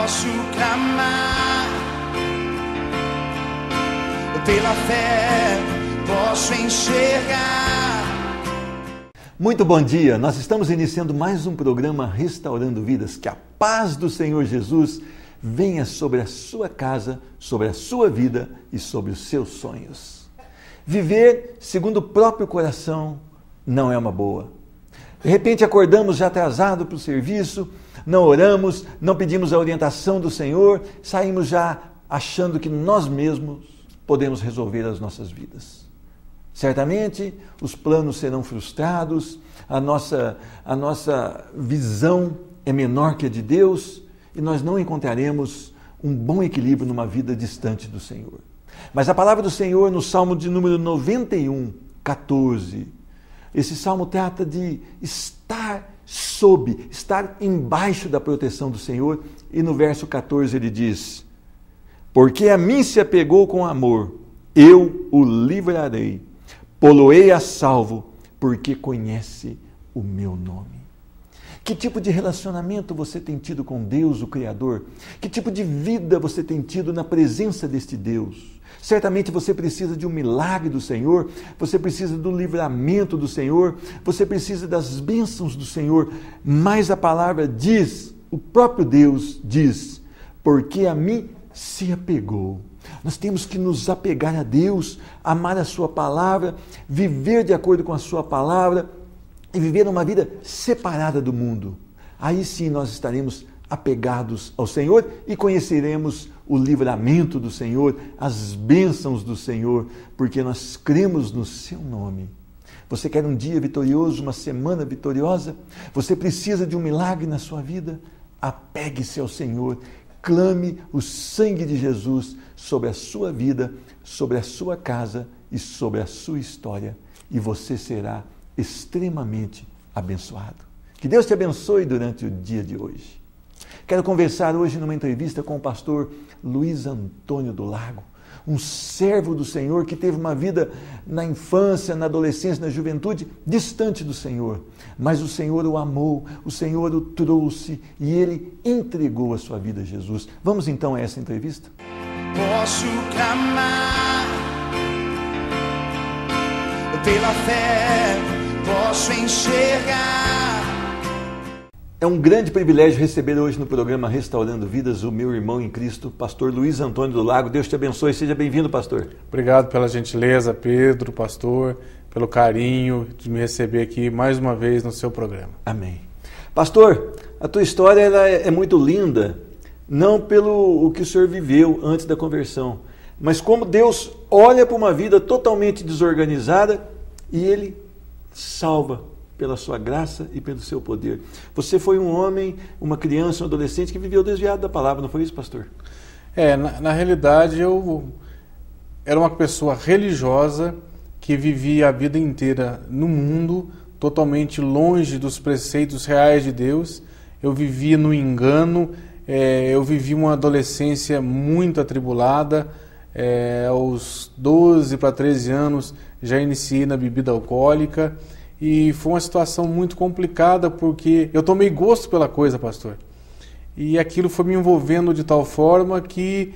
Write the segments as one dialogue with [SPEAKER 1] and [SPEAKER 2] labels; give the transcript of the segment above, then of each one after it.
[SPEAKER 1] posso clamar, pela fé posso enxergar.
[SPEAKER 2] Muito bom dia, nós estamos iniciando mais um programa Restaurando Vidas. Que a paz do Senhor Jesus venha sobre a sua casa, sobre a sua vida e sobre os seus sonhos. Viver segundo o próprio coração não é uma boa. De repente acordamos já atrasado para o serviço, não oramos, não pedimos a orientação do Senhor, saímos já achando que nós mesmos podemos resolver as nossas vidas. Certamente os planos serão frustrados, a nossa visão é menor que a de Deus e nós não encontraremos um bom equilíbrio numa vida distante do Senhor. Mas a palavra do Senhor no Salmo de número 91, 14, esse salmo trata de estar embaixo da proteção do Senhor, e no verso 14 ele diz: porque a mim se apegou com amor, eu o livrarei, pô-lo-ei a salvo, porque conhece o meu nome. Que tipo de relacionamento você tem tido com Deus, o Criador? Que tipo de vida você tem tido na presença deste Deus? Certamente você precisa de um milagre do Senhor, você precisa do livramento do Senhor, você precisa das bênçãos do Senhor, mas a palavra diz, o próprio Deus diz, porque a mim se apegou. Nós temos que nos apegar a Deus, amar a sua palavra, viver de acordo com a sua palavra e viver uma vida separada do mundo. Aí sim nós estaremos apegados ao Senhor e conheceremos o livramento do Senhor, as bênçãos do Senhor, porque nós cremos no seu nome. Você quer um dia vitorioso, uma semana vitoriosa? Você precisa de um milagre na sua vida? Apegue-se ao Senhor, clame o sangue de Jesus sobre a sua vida, sobre a sua casa e sobre a sua história, e você será extremamente abençoado. Que Deus te abençoe durante o dia de hoje. Quero conversar hoje numa entrevista com o pastor Luiz Antônio do Lago, um servo do Senhor que teve uma vida na infância, na adolescência, na juventude, distante do Senhor. Mas o Senhor o amou, o Senhor o trouxe e ele entregou a sua vida a Jesus. Vamos então a essa entrevista?
[SPEAKER 1] Posso clamar, pela fé posso enxergar.
[SPEAKER 2] É um grande privilégio receber hoje no programa Restaurando Vidas o meu irmão em Cristo, pastor Luiz Antônio do Lago. Deus te abençoe, seja bem-vindo, pastor.
[SPEAKER 3] Obrigado pela gentileza, Pedro, pastor, pelo carinho de me receber aqui mais uma vez no seu programa.
[SPEAKER 2] Amém. Pastor, a tua história ela é muito linda, não pelo o que o senhor viveu antes da conversão, mas como Deus olha para uma vida totalmente desorganizada e Ele salva pela sua graça e pelo seu poder. Você foi um homem, uma criança, um adolescente que viveu desviado da palavra, não foi isso, pastor?
[SPEAKER 3] Na realidade eu era uma pessoa religiosa que vivia a vida inteira no mundo, totalmente longe dos preceitos reais de Deus. Eu vivia no engano, eu vivi uma adolescência muito atribulada. Aos 12 para 13 anos já iniciei na bebida alcoólica. E foi uma situação muito complicada porque eu tomei gosto pela coisa, pastor. E aquilo foi me envolvendo de tal forma que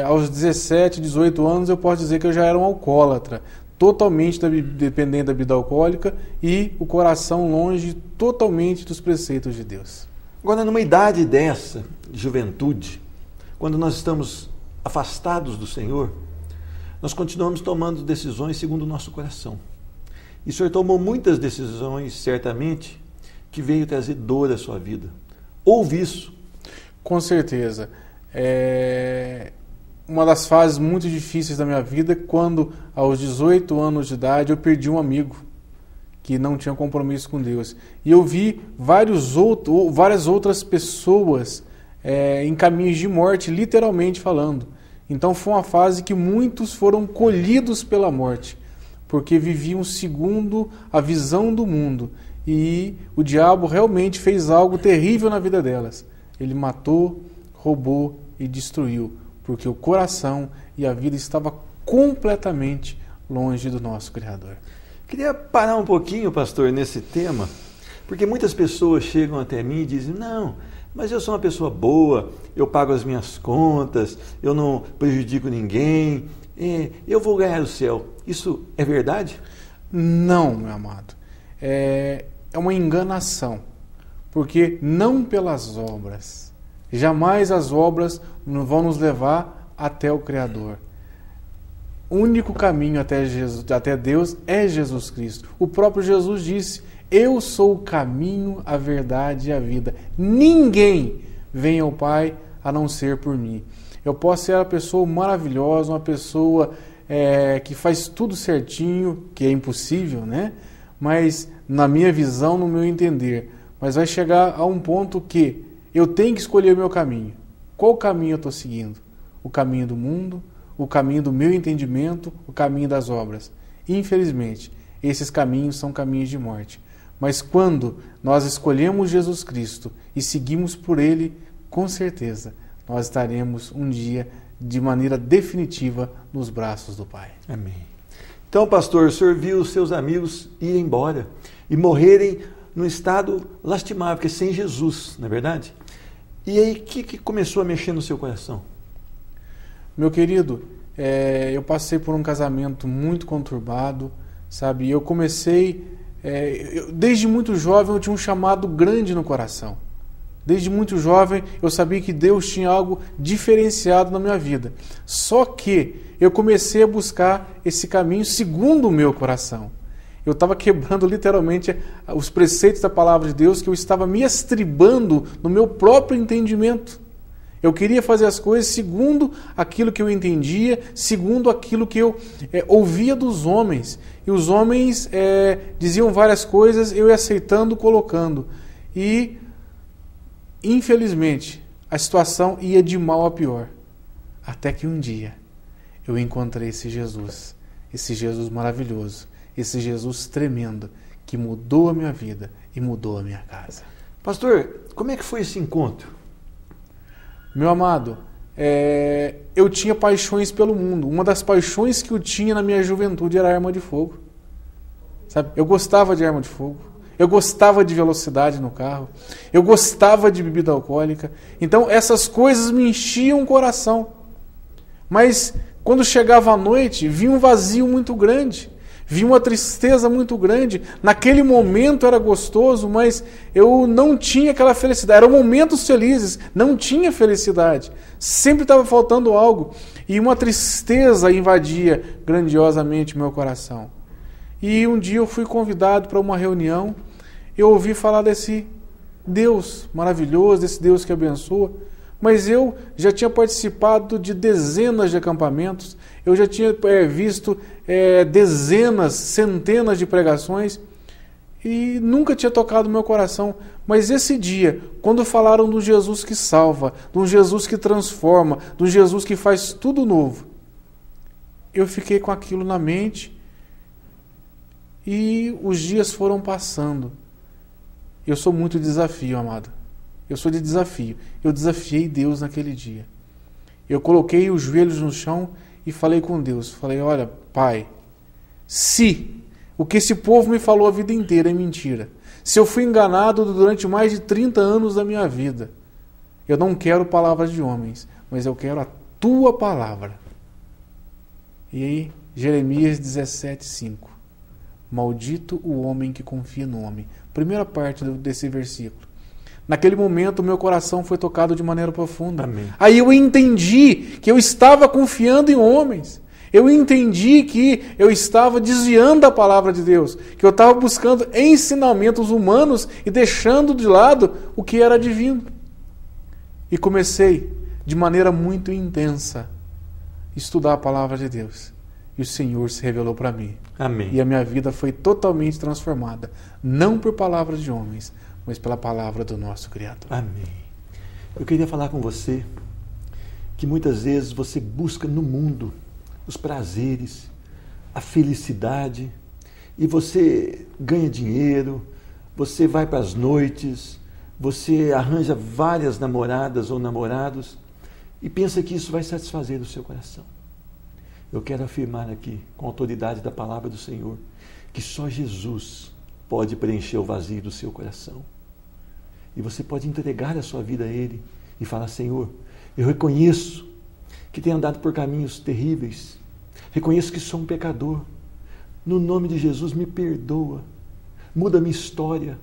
[SPEAKER 3] aos 17, 18 anos eu posso dizer que eu já era um alcoólatra, totalmente dependente da bebida alcoólica e o coração longe totalmente dos preceitos de Deus.
[SPEAKER 2] Agora, numa idade dessa, de juventude, quando nós estamos afastados do Senhor, nós continuamos tomando decisões segundo o nosso coração. E o Senhor tomou muitas decisões, certamente, que veio trazer dor à sua vida. Houve isso?
[SPEAKER 3] Com certeza. Uma das fases muito difíceis da minha vida é quando, aos 18 anos de idade, eu perdi um amigo que não tinha compromisso com Deus. E eu vi várias outras pessoas em caminhos de morte, literalmente falando. Então foi uma fase que muitos foram colhidos pela morte, porque viviam segundo a visão do mundo. E o diabo realmente fez algo terrível na vida delas. Ele matou, roubou e destruiu, porque o coração e a vida estavam completamente longe do nosso Criador.
[SPEAKER 2] Queria parar um pouquinho, pastor, nesse tema, porque muitas pessoas chegam até mim e dizem: não, mas eu sou uma pessoa boa, eu pago as minhas contas, eu não prejudico ninguém, eu vou ganhar o céu. Isso é verdade?
[SPEAKER 3] Não, meu amado. É uma enganação. Porque não pelas obras. Jamais as obras vão nos levar até o Criador. O único caminho até Deus é Jesus Cristo. O próprio Jesus disse: eu sou o caminho, a verdade e a vida. Ninguém vem ao Pai a não ser por mim. Eu posso ser uma pessoa maravilhosa, uma pessoa que faz tudo certinho, que é impossível, né? Mas na minha visão, no meu entender. Mas vai chegar a um ponto que eu tenho que escolher o meu caminho. Qual caminho eu estou seguindo? O caminho do mundo, o caminho do meu entendimento, o caminho das obras. Infelizmente, esses caminhos são caminhos de morte. Mas quando nós escolhemos Jesus Cristo e seguimos por Ele, com certeza, nós estaremos um dia de maneira definitiva nos braços do Pai.
[SPEAKER 2] Amém. Então, pastor, o senhor viu os seus amigos irem embora e morrerem num estado lastimável, porque sem Jesus, não é verdade? E aí, o que começou a mexer no seu coração?
[SPEAKER 3] Meu querido, eu passei por um casamento muito conturbado, sabe? Eu comecei, desde muito jovem eu tinha um chamado grande no coração. Desde muito jovem eu sabia que Deus tinha algo diferenciado na minha vida. Só que eu comecei a buscar esse caminho segundo o meu coração. Eu estava quebrando literalmente os preceitos da palavra de Deus, que eu estava me estribando no meu próprio entendimento. Eu queria fazer as coisas segundo aquilo que eu entendia, segundo aquilo que eu ouvia dos homens. E os homens diziam várias coisas, eu ia aceitando, colocando. E, infelizmente, a situação ia de mal a pior. Até que um dia eu encontrei esse Jesus maravilhoso, esse Jesus tremendo, que mudou a minha vida e mudou a minha casa.
[SPEAKER 2] Pastor, como é que foi esse encontro?
[SPEAKER 3] Meu amado, eu tinha paixões pelo mundo. Uma das paixões que eu tinha na minha juventude era a arma de fogo. Sabe? Eu gostava de arma de fogo. Eu gostava de velocidade no carro. Eu gostava de bebida alcoólica. Então essas coisas me enchiam o coração. Mas quando chegava a noite, vinha um vazio muito grande. Vi uma tristeza muito grande. Naquele momento era gostoso, mas eu não tinha aquela felicidade. Eram momentos felizes, não tinha felicidade. Sempre estava faltando algo. E uma tristeza invadia grandiosamente meu coração. E um dia eu fui convidado para uma reunião. Eu ouvi falar desse Deus maravilhoso, desse Deus que abençoa. Mas eu já tinha participado de dezenas de acampamentos, eu já tinha visto dezenas, centenas de pregações e nunca tinha tocado no meu coração. Mas esse dia, quando falaram do Jesus que salva, do Jesus que transforma, do Jesus que faz tudo novo, eu fiquei com aquilo na mente e os dias foram passando. Eu sou muito desafio, amado. Eu sou de desafio. Eu desafiei Deus naquele dia. Eu coloquei os joelhos no chão e falei com Deus. Falei, olha, Pai, se o que esse povo me falou a vida inteira é mentira, se eu fui enganado durante mais de 30 anos da minha vida, eu não quero palavras de homens, mas eu quero a Tua palavra. E aí, Jeremias 17:5. Maldito o homem que confia no homem. Primeira parte desse versículo. Naquele momento, o meu coração foi tocado de maneira profunda.
[SPEAKER 2] Amém.
[SPEAKER 3] Aí eu entendi que eu estava confiando em homens. Eu entendi que eu estava desviando a palavra de Deus. Que eu estava buscando ensinamentos humanos e deixando de lado o que era divino. E comecei, de maneira muito intensa, a estudar a palavra de Deus. E o Senhor se revelou para mim.
[SPEAKER 2] Amém.
[SPEAKER 3] E a minha vida foi totalmente transformada. Não por palavras de homens, mas pela palavra do nosso Criador.
[SPEAKER 2] Amém. Eu queria falar com você que muitas vezes você busca no mundo os prazeres, a felicidade, e você ganha dinheiro, você vai para as noites, você arranja várias namoradas ou namorados e pensa que isso vai satisfazer o seu coração. Eu quero afirmar aqui, com a autoridade da palavra do Senhor, que só Jesus pode preencher o vazio do seu coração. E você pode entregar a sua vida a Ele e falar: Senhor, eu reconheço que tenho andado por caminhos terríveis, reconheço que sou um pecador, no nome de Jesus me perdoa, muda a minha história,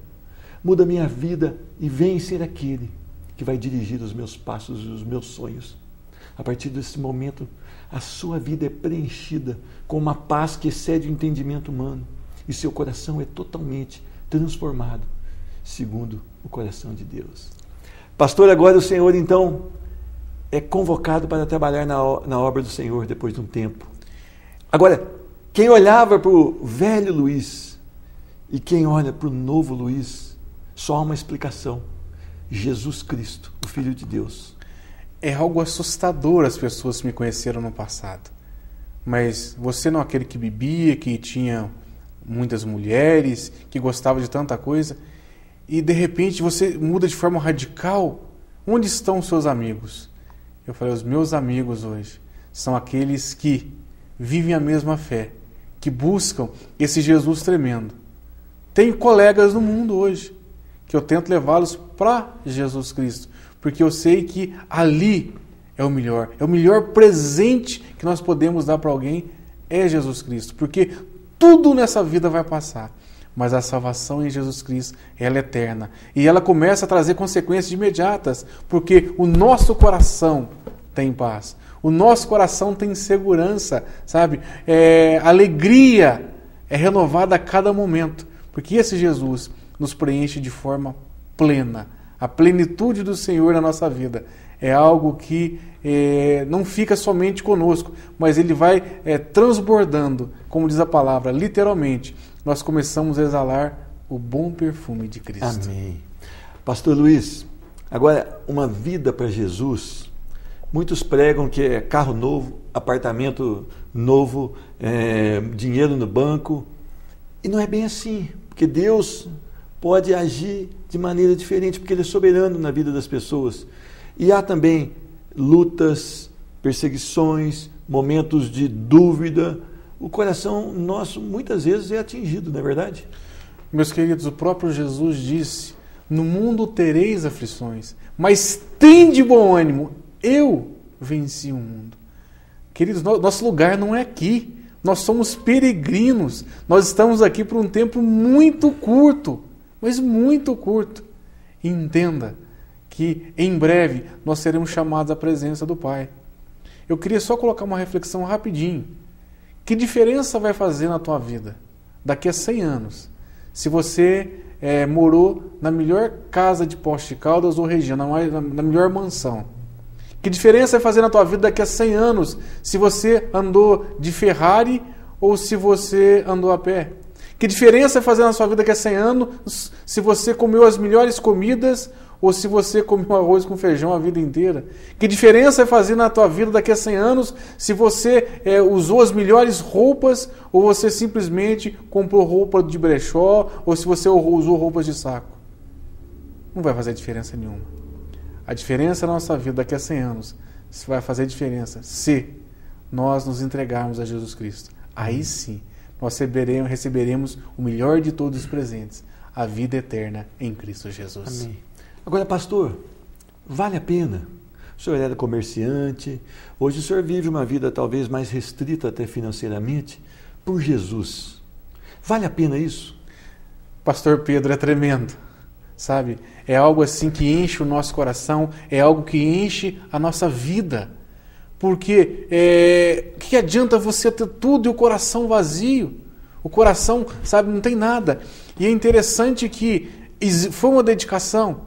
[SPEAKER 2] muda a minha vida e vem ser aquele que vai dirigir os meus passos e os meus sonhos. A partir desse momento, a sua vida é preenchida com uma paz que excede o entendimento humano e seu coração é totalmente transformado segundo o coração de Deus. Pastor, agora o Senhor então é convocado para trabalhar na obra do Senhor depois de um tempo. Agora, quem olhava para o velho Luiz e quem olha para o novo Luiz, só há uma explicação: Jesus Cristo, o Filho de Deus.
[SPEAKER 3] É algo assustador as pessoas que me conheceram no passado. Mas você não é aquele que bebia, que tinha muitas mulheres, que gostava de tanta coisa, e de repente você muda de forma radical. Onde estão os seus amigos? Eu falei: os meus amigos hoje são aqueles que vivem a mesma fé, que buscam esse Jesus tremendo. Tenho colegas no mundo hoje que eu tento levá-los para Jesus Cristo, porque eu sei que ali é o melhor presente que nós podemos dar para alguém é Jesus Cristo, porque tudo nessa vida vai passar, mas a salvação em Jesus Cristo, ela é eterna, e ela começa a trazer consequências imediatas, porque o nosso coração tem paz, o nosso coração tem segurança, sabe? A alegria é renovada a cada momento, porque esse Jesus nos preenche de forma plena. A plenitude do Senhor na nossa vida é algo que não fica somente conosco, mas ele vai transbordando, como diz a palavra, literalmente. Nós começamos a exalar o bom perfume de Cristo.
[SPEAKER 2] Amém. Pastor Luiz, agora uma vida para Jesus. Muitos pregam que é carro novo, apartamento novo, dinheiro no banco. E não é bem assim, porque Deus pode agir de maneira diferente, porque Ele é soberano na vida das pessoas. E há também lutas, perseguições, momentos de dúvida. O coração nosso muitas vezes é atingido, não é verdade?
[SPEAKER 3] Meus queridos, o próprio Jesus disse: no mundo tereis aflições, mas tende bom ânimo, eu venci o mundo. Queridos, nosso lugar não é aqui. Nós somos peregrinos. Nós estamos aqui por um tempo muito curto, mas muito curto. E entenda que em breve nós seremos chamados à presença do Pai. Eu queria só colocar uma reflexão rapidinho. Que diferença vai fazer na tua vida daqui a 100 anos se você morou na melhor casa de Poços de Caldas ou região, na melhor mansão? Que diferença vai fazer na tua vida daqui a 100 anos se você andou de Ferrari ou se você andou a pé? Que diferença vai fazer na sua vida daqui a 100 anos se você comeu as melhores comidas ou se você comeu arroz com feijão a vida inteira? Que diferença vai fazer na tua vida daqui a 100 anos se você usou as melhores roupas ou você simplesmente comprou roupa de brechó ou se você usou roupas de saco? Não vai fazer diferença nenhuma. A diferença na nossa vida daqui a 100 anos vai fazer diferença se nós nos entregarmos a Jesus Cristo. Aí sim, nós receberemos o melhor de todos os presentes, a vida eterna em Cristo Jesus.
[SPEAKER 2] Amém. Agora, pastor, vale a pena? O senhor era comerciante, hoje o senhor vive uma vida talvez mais restrita até financeiramente, por Jesus. Vale a pena isso?
[SPEAKER 3] Pastor Pedro, é tremendo. Sabe? É algo assim que enche o nosso coração, é algo que enche a nossa vida. Porque que adianta você ter tudo e o coração vazio? O coração, sabe, não tem nada. E é interessante que foi uma dedicação.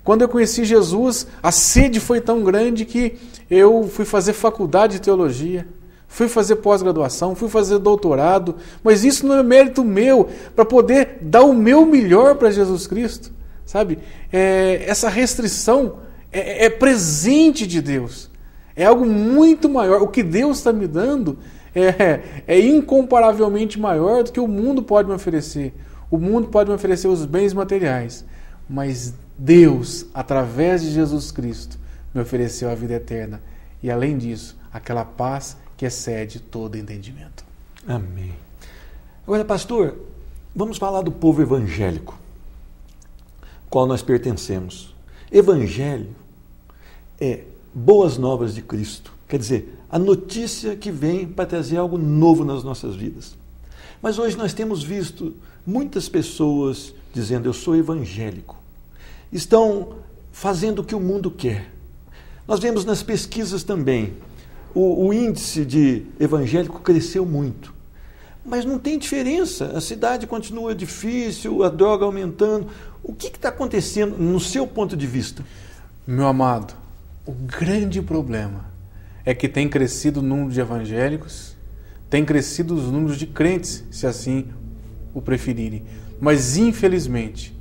[SPEAKER 3] Quando eu conheci Jesus, a sede foi tão grande que eu fui fazer faculdade de teologia, fui fazer pós-graduação, fui fazer doutorado, mas isso não é mérito meu para poder dar o meu melhor para Jesus Cristo. Sabe, essa restrição é presente de Deus. É algo muito maior. O que Deus está me dando é incomparavelmente maior do que o mundo pode me oferecer. O mundo pode me oferecer os bens materiais, mas Deus, através de Jesus Cristo, me ofereceu a vida eterna. E além disso, aquela paz que excede todo entendimento.
[SPEAKER 2] Amém. Agora, pastor, vamos falar do povo evangélico. qual nós pertencemos. Evangelho é boas novas de Cristo, quer dizer, a notícia que vem para trazer algo novo nas nossas vidas. Mas hoje nós temos visto muitas pessoas dizendo, eu sou evangélico. Estão fazendo o que o mundo quer. Nós vemos nas pesquisas também, o índice de evangélico cresceu muito. Mas não tem diferença, a cidade continua difícil, a droga aumentando. O que está acontecendo no seu ponto de vista?
[SPEAKER 3] Meu amado, o grande problema é que tem crescido o número de evangélicos, tem crescido os números de crentes, se assim o preferirem. Mas, infelizmente,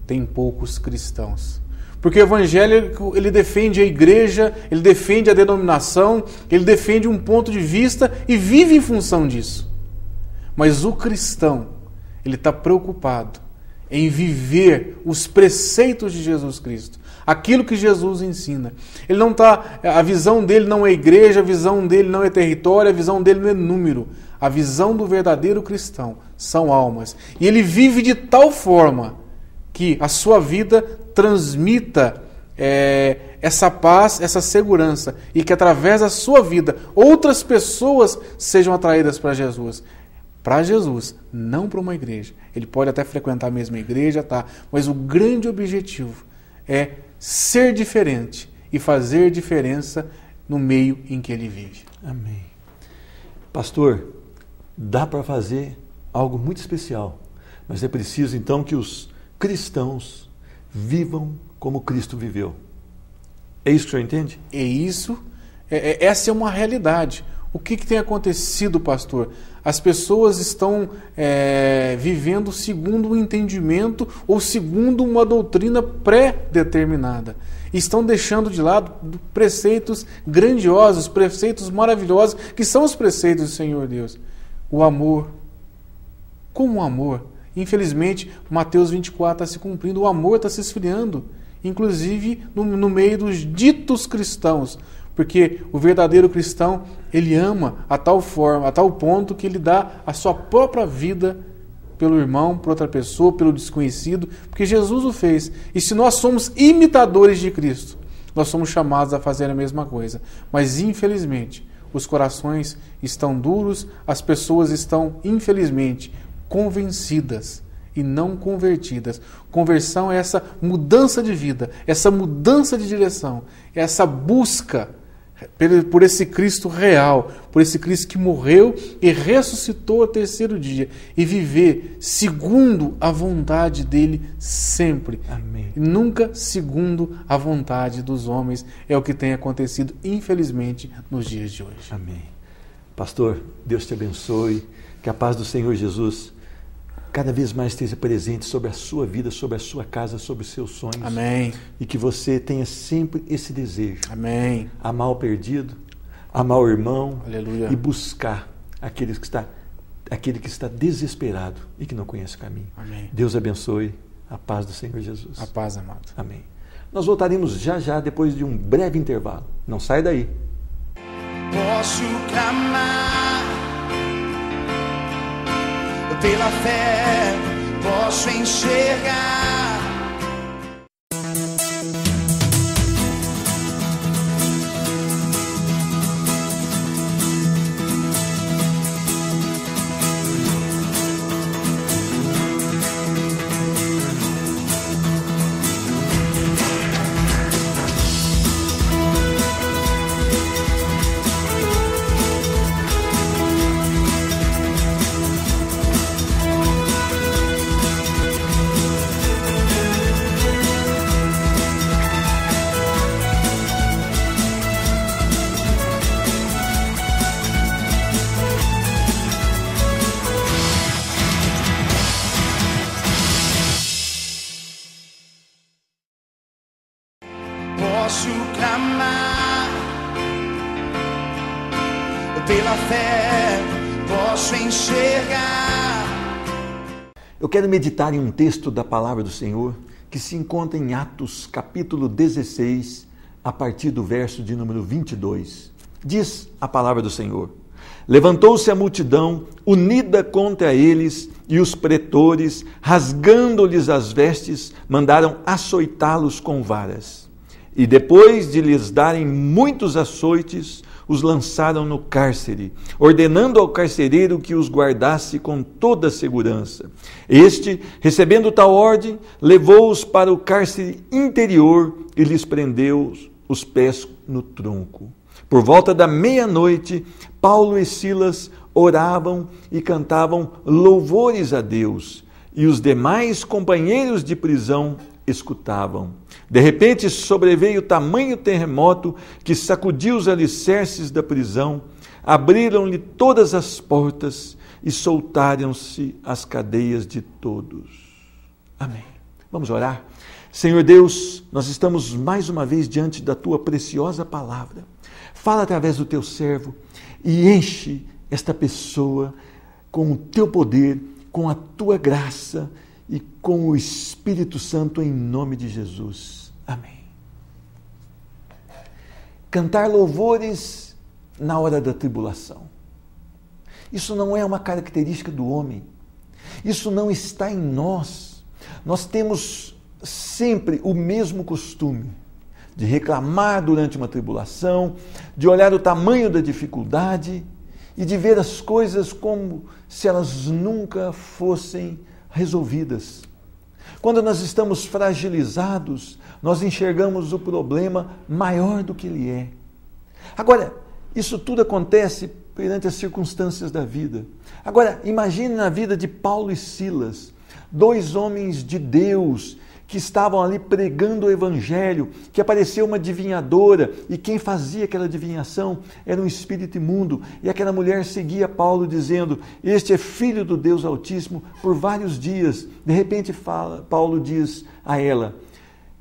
[SPEAKER 3] tem poucos cristãos. Porque o evangélico, ele defende a igreja, ele defende a denominação, ele defende um ponto de vista e vive em função disso. Mas o cristão, ele está preocupado em viver os preceitos de Jesus Cristo, aquilo que Jesus ensina. Ele não tá, a visão dele não é igreja, a visão dele não é território, a visão dele não é número. A visão do verdadeiro cristão são almas. E ele vive de tal forma que a sua vida transmita essa paz, essa segurança, e que através da sua vida outras pessoas sejam atraídas para Jesus. Para Jesus, não para uma igreja. Ele pode até frequentar a mesma igreja, tá? Mas o grande objetivo é ser diferente e fazer diferença no meio em que ele vive.
[SPEAKER 2] Amém. Pastor, dá para fazer algo muito especial, mas é preciso então que os cristãos vivam como Cristo viveu. É isso que o senhor entende?
[SPEAKER 3] É isso, essa é uma realidade. O que tem acontecido, pastor? As pessoas estão vivendo segundo um entendimento ou segundo uma doutrina pré-determinada. Estão deixando de lado preceitos grandiosos, preceitos maravilhosos, que são os preceitos do Senhor Deus. O amor. Como o amor? Infelizmente, Mateus 24 está se cumprindo, o amor está se esfriando, inclusive no meio dos ditos cristãos. Porque o verdadeiro cristão, ele ama a tal forma, a tal ponto que ele dá a sua própria vida pelo irmão, por outra pessoa, pelo desconhecido, porque Jesus o fez. E se nós somos imitadores de Cristo, nós somos chamados a fazer a mesma coisa. Mas, infelizmente, os corações estão duros, as pessoas estão, infelizmente, convencidas e não convertidas. Conversão é essa mudança de vida, essa mudança de direção, essa busca por esse Cristo real, por esse Cristo que morreu e ressuscitou ao terceiro dia, e viver segundo a vontade dele sempre.
[SPEAKER 2] Amém.
[SPEAKER 3] Nunca segundo a vontade dos homens. É o que tem acontecido, infelizmente, nos dias de hoje.
[SPEAKER 2] Amém. Pastor, Deus te abençoe, que a paz do Senhor Jesus cada vez mais esteja presente sobre a sua vida, sobre a sua casa, sobre os seus sonhos.
[SPEAKER 3] Amém.
[SPEAKER 2] E que você tenha sempre esse desejo.
[SPEAKER 3] Amém.
[SPEAKER 2] Amar o perdido, amar o irmão.
[SPEAKER 3] Aleluia.
[SPEAKER 2] E buscar aquele que está desesperado e que não conhece o caminho.
[SPEAKER 3] Amém.
[SPEAKER 2] Deus abençoe. A paz do Senhor Jesus.
[SPEAKER 3] A paz, amado.
[SPEAKER 2] Amém. Nós voltaremos já depois de um breve intervalo. Não sai daí.
[SPEAKER 1] Posso clamar pela fé, posso enxergar. Posso clamar pela fé, posso enxergar.
[SPEAKER 2] Eu quero meditar em um texto da palavra do Senhor que se encontra em Atos, capítulo 16, a partir do verso de número 22. Diz a palavra do Senhor: Levantou-se a multidão, unida contra eles, e os pretores, rasgando-lhes as vestes, mandaram açoitá-los com varas. E depois de lhes darem muitos açoites, os lançaram no cárcere, ordenando ao carcereiro que os guardasse com toda a segurança. Este, recebendo tal ordem, levou-os para o cárcere interior e lhes prendeu os pés no tronco. Por volta da meia-noite, Paulo e Silas oravam e cantavam louvores a Deus, e os demais companheiros de prisão escutavam. De repente sobreveio tamanho terremoto que sacudiu os alicerces da prisão, abriram-lhe todas as portas e soltaram-se as cadeias de todos. Amém. Vamos orar? Senhor Deus, nós estamos mais uma vez diante da Tua preciosa palavra. Fala através do Teu servo e enche esta pessoa com o Teu poder, com a Tua graça e com o Espírito Santo em nome de Jesus. Amém. Cantar louvores na hora da tribulação. Isso não é uma característica do homem. Isso não está em nós. Nós temos sempre o mesmo costume de reclamar durante uma tribulação, de olhar o tamanho da dificuldade e de ver as coisas como se elas nunca fossem resolvidas. Quando nós estamos fragilizados, nós enxergamos o problema maior do que ele é. Agora, isso tudo acontece perante as circunstâncias da vida. Agora, imagine na vida de Paulo e Silas, dois homens de Deus que estavam ali pregando o evangelho, que apareceu uma adivinhadora, e quem fazia aquela adivinhação era um espírito imundo, e aquela mulher seguia Paulo dizendo, este é filho do Deus Altíssimo, por vários dias. De repente Paulo diz a ela,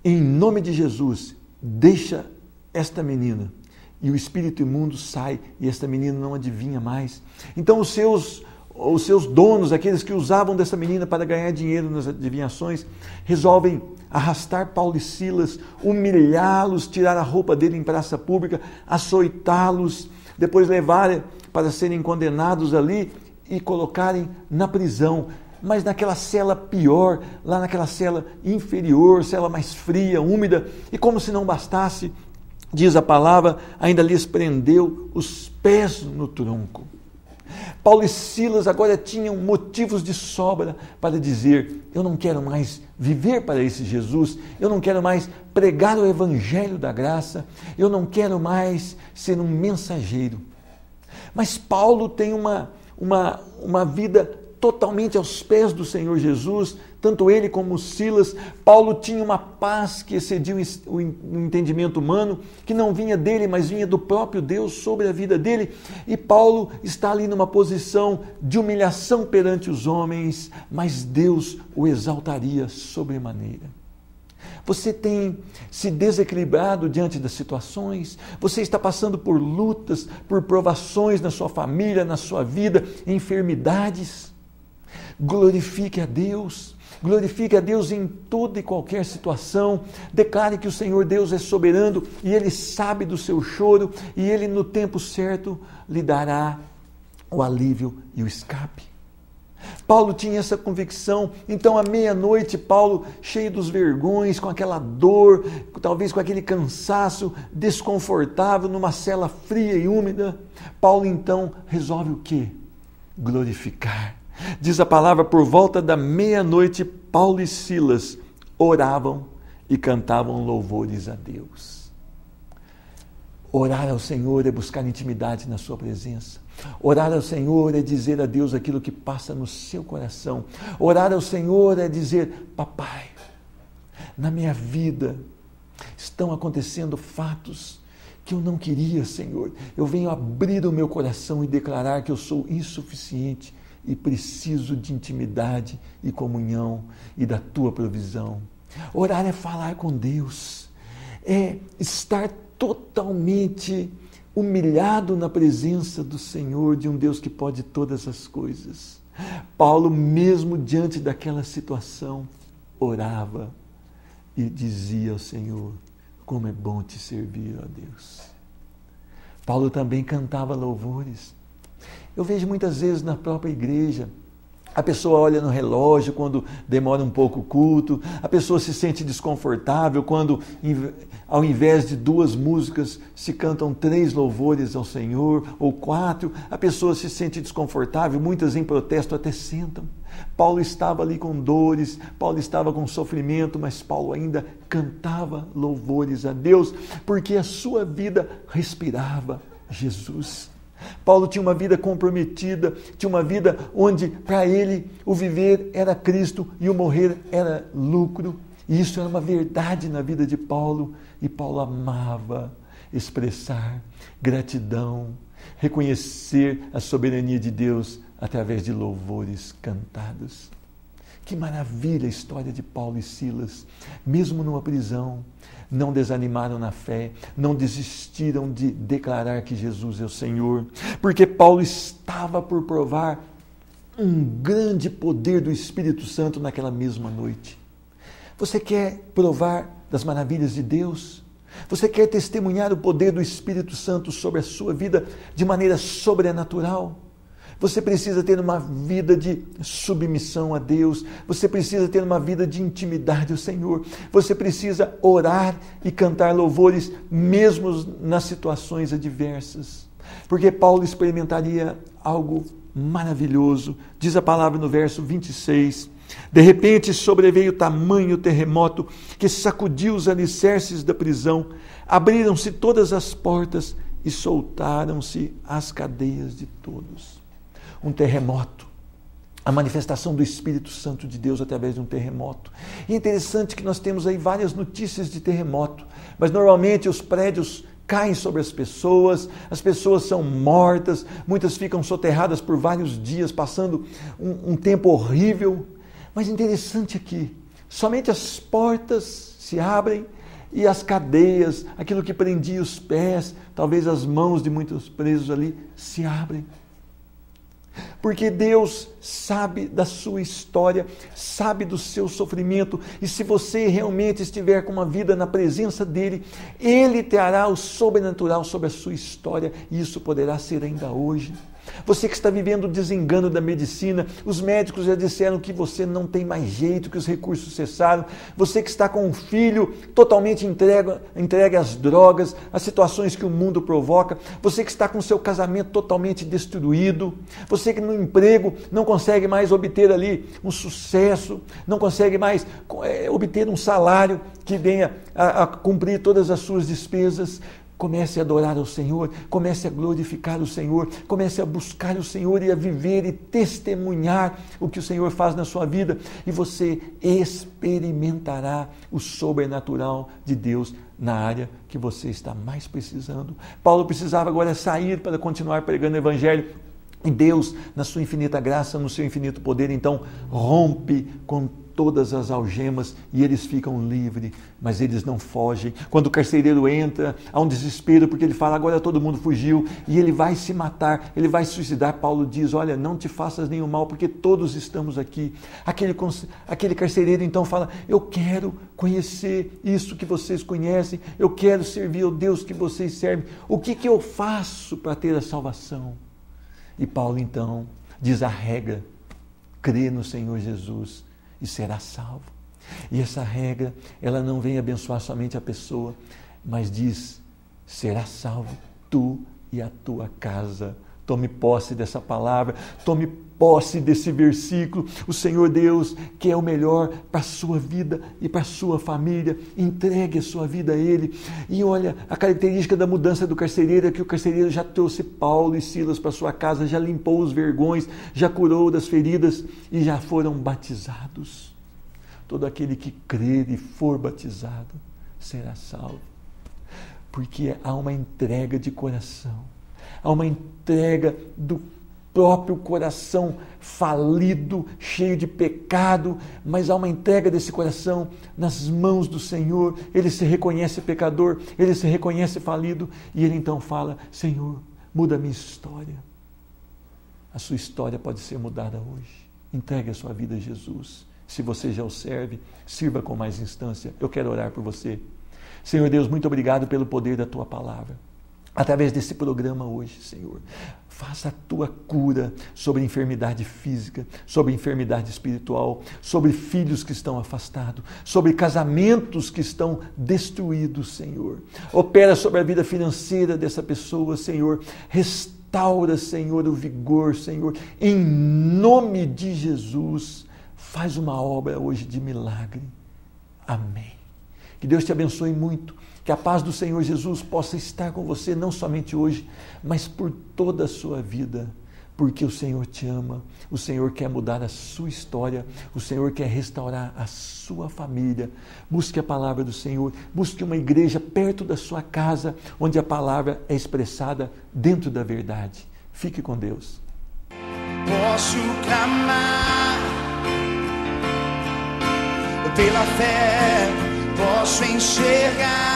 [SPEAKER 2] em nome de Jesus, deixa esta menina. E o espírito imundo sai, e esta menina não adivinha mais. Então os seus donos, aqueles que usavam dessa menina para ganhar dinheiro nas adivinhações, resolvem arrastar Paulo e Silas, humilhá-los, tirar a roupa dele em praça pública, açoitá-los, depois levarem para serem condenados ali e colocarem na prisão. Mas naquela cela pior, lá naquela cela inferior, cela mais fria, úmida, e como se não bastasse, diz a palavra, ainda lhes prendeu os pés no tronco. Paulo e Silas agora tinham motivos de sobra para dizer, eu não quero mais viver para esse Jesus, eu não quero mais pregar o evangelho da graça, eu não quero mais ser um mensageiro. Mas Paulo tem uma vida totalmente aos pés do Senhor Jesus, tanto ele como Silas. Paulo tinha uma paz que excedia o entendimento humano, que não vinha dele, mas vinha do próprio Deus sobre a vida dele. E Paulo está ali numa posição de humilhação perante os homens, mas Deus o exaltaria sobremaneira. Você tem se desequilibrado diante das situações? Você está passando por lutas, por provações na sua família, na sua vida, enfermidades? Glorifique a Deus em toda e qualquer situação, declare que o Senhor Deus é soberano e Ele sabe do seu choro e Ele no tempo certo lhe dará o alívio e o escape. Paulo tinha essa convicção, então à meia-noite Paulo, cheio dos vergões, com aquela dor, talvez com aquele cansaço, desconfortável, numa cela fria e úmida, Paulo então resolve o quê? Glorificar. Diz a palavra, por volta da meia-noite, Paulo e Silas oravam e cantavam louvores a Deus. Orar ao Senhor é buscar intimidade na sua presença. Orar ao Senhor é dizer a Deus aquilo que passa no seu coração. Orar ao Senhor é dizer, papai, na minha vida estão acontecendo fatos que eu não queria, Senhor. Eu venho abrir o meu coração e declarar que eu sou insuficiente e preciso de intimidade e comunhão e da Tua provisão. Orar é falar com Deus, é estar totalmente humilhado na presença do Senhor, de um Deus que pode todas as coisas. Paulo, mesmo diante daquela situação, orava e dizia ao Senhor, como é bom te servir, ó Deus. Paulo também cantava louvores. Eu vejo muitas vezes na própria igreja, a pessoa olha no relógio quando demora um pouco o culto, a pessoa se sente desconfortável quando, ao invés de 2 músicas, se cantam 3 louvores ao Senhor, ou 4, a pessoa se sente desconfortável, muitas em protesto até sentam. Paulo estava ali com dores, Paulo estava com sofrimento, mas Paulo ainda cantava louvores a Deus, porque a sua vida respirava Jesus. Paulo tinha uma vida comprometida, tinha uma vida onde para ele o viver era Cristo e o morrer era lucro. E isso era uma verdade na vida de Paulo. E Paulo amava expressar gratidão, reconhecer a soberania de Deus através de louvores cantados. Que maravilha a história de Paulo e Silas, mesmo numa prisão, não desanimaram na fé, não desistiram de declarar que Jesus é o Senhor, porque Paulo estava por provar um grande poder do Espírito Santo naquela mesma noite. Você quer provar das maravilhas de Deus? Você quer testemunhar o poder do Espírito Santo sobre a sua vida de maneira sobrenatural? Você precisa ter uma vida de submissão a Deus. Você precisa ter uma vida de intimidade ao Senhor. Você precisa orar e cantar louvores mesmo nas situações adversas. Porque Paulo experimentaria algo maravilhoso. Diz a palavra no verso 26. De repente sobreveio tamanho terremoto que sacudiu os alicerces da prisão. Abriram-se todas as portas e soltaram-se as cadeias de todos. Um terremoto, a manifestação do Espírito Santo de Deus através de um terremoto. E é interessante que nós temos aí várias notícias de terremoto, mas normalmente os prédios caem sobre as pessoas são mortas, muitas ficam soterradas por vários dias, passando um tempo horrível. Mas interessante aqui, somente as portas se abrem e as cadeias, aquilo que prendia os pés, talvez as mãos de muitos presos ali, se abrem. Porque Deus sabe da sua história, sabe do seu sofrimento, e se você realmente estiver com uma vida na presença dEle, Ele trará o sobrenatural sobre a sua história, e isso poderá ser ainda hoje. Você que está vivendo o desengano da medicina, os médicos já disseram que você não tem mais jeito, que os recursos cessaram. Você que está com um filho totalmente entregue às drogas, às situações que o mundo provoca. Você que está com seu casamento totalmente destruído. Você que no emprego não consegue mais obter ali um sucesso, não consegue mais obter um salário que venha a cumprir todas as suas despesas. Comece a adorar ao Senhor, comece a glorificar o Senhor, comece a buscar o Senhor e a viver e testemunhar o que o Senhor faz na sua vida, e você experimentará o sobrenatural de Deus na área que você está mais precisando. Paulo precisava agora sair para continuar pregando o Evangelho, e Deus, na sua infinita graça, no seu infinito poder, então rompe com todas as algemas e eles ficam livres, mas eles não fogem. Quando o carcereiro entra, há um desespero, porque ele fala, agora todo mundo fugiu, e ele vai se matar, ele vai se suicidar. Paulo diz, olha, não te faças nenhum mal, porque todos estamos aqui. Aquele carcereiro então fala, eu quero conhecer isso que vocês conhecem, eu quero servir ao Deus que vocês servem. O que eu faço para ter a salvação? E Paulo então diz a regra, crê no Senhor Jesus e será salvo. E essa regra, ela não vem abençoar somente a pessoa, mas diz, será salvo tu e a tua casa. Tome posse dessa palavra, tome posse desse versículo. O Senhor Deus quer o melhor para a sua vida e para a sua família. Entregue a sua vida a Ele. E olha, a característica da mudança do carcereiro é que o carcereiro já trouxe Paulo e Silas para sua casa, já limpou os vergões, já curou das feridas e já foram batizados. Todo aquele que crer e for batizado será salvo. Porque há uma entrega de coração. Há uma entrega do próprio coração falido, cheio de pecado, mas há uma entrega desse coração nas mãos do Senhor. Ele se reconhece pecador, ele se reconhece falido, e ele então fala, Senhor, muda a minha história. A sua história pode ser mudada hoje. Entregue a sua vida a Jesus. Se você já o serve, sirva com mais instância. Eu quero orar por você. Senhor Deus, muito obrigado pelo poder da Tua palavra. através desse programa hoje, Senhor. Faça a tua cura sobre enfermidade física, sobre enfermidade espiritual, sobre filhos que estão afastados, sobre casamentos que estão destruídos, Senhor. Opera sobre a vida financeira dessa pessoa, Senhor. Restaura, Senhor, o vigor, Senhor. Em nome de Jesus, faz uma obra hoje de milagre. Amém. Que Deus te abençoe muito. Que a paz do Senhor Jesus possa estar com você, não somente hoje, mas por toda a sua vida, porque o Senhor te ama, o Senhor quer mudar a sua história, o Senhor quer restaurar a sua família. Busque a palavra do Senhor, busque uma igreja perto da sua casa, onde a palavra é expressada dentro da verdade. Fique com Deus.
[SPEAKER 1] Posso clamar pela fé, posso enxergar